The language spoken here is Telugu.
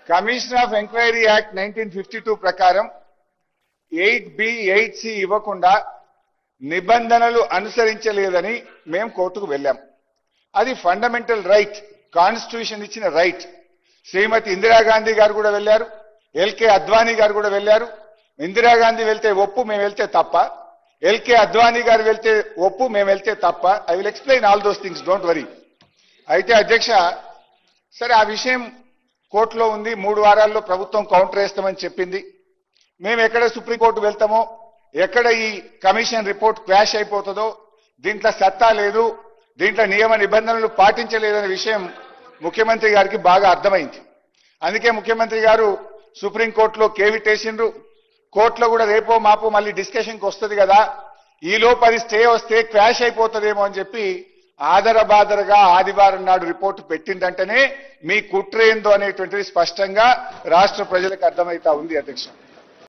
కమిషన్ ఆఫ్ ఎంక్వైరీ యాక్ట్ 1952 ప్రకారం 8B 8C ఇవ్వకుండా నిబంధనలు అనుసరించలేదని మేము కోర్టుకు వెళ్ళాం. అది ఫండమెంటల్ రైట్, కాన్స్టిట్యూషన్ ఇచ్చిన రైట్. శ్రీమతి ఇందిరాగాంధీ గారు కూడా వెళ్ళారు, ఎల్కే అద్వానీ గారు కూడా వెళ్ళారు. ఇందిరాగాంధీ వెళ్తే ఒప్పు, మేము వెళ్తే తప్ప. ఎల్కే అద్వానీ గారు వెళ్తే ఒప్పు, మేము వెళ్తే తప్ప. I will explain all those things, don't worry. అయితే అధ్యక్ష, సరే ఆ విషయం కోర్టులో ఉంది. 3 వారాల్లో ప్రభుత్వం కౌంటర్ వేస్తామని చెప్పింది. మేము ఎక్కడ సుప్రీంకోర్టు వెళ్తామో, ఎక్కడ ఈ కమిషన్ రిపోర్ట్ క్వాష్ అయిపోతుందో, దీంట్లో సత్తా లేదు, దీంట్లో నియమ నిబంధనలు పాటించలేదనే విషయం ముఖ్యమంత్రి గారికి బాగా అర్థమైంది. అందుకే ముఖ్యమంత్రి గారు సుప్రీంకోర్టులో కేవిటేసిండ్రు. కోర్టులో కూడా రేపో మాపో మళ్ళీ డిస్కషన్కి వస్తుంది కదా, ఈ లోపు అది స్టే వస్తే క్వాష్ అయిపోతుందేమో అని చెప్పి ఆదరబాదరగా ఆదివారం నాడు రిపోర్టు పెట్టిందంటేనే మీ కుట్ర ఏందో అనేటువంటిది స్పష్టంగా రాష్ట్ర ప్రజలకు అర్థమైతా ఉంది అధ్యక్ష.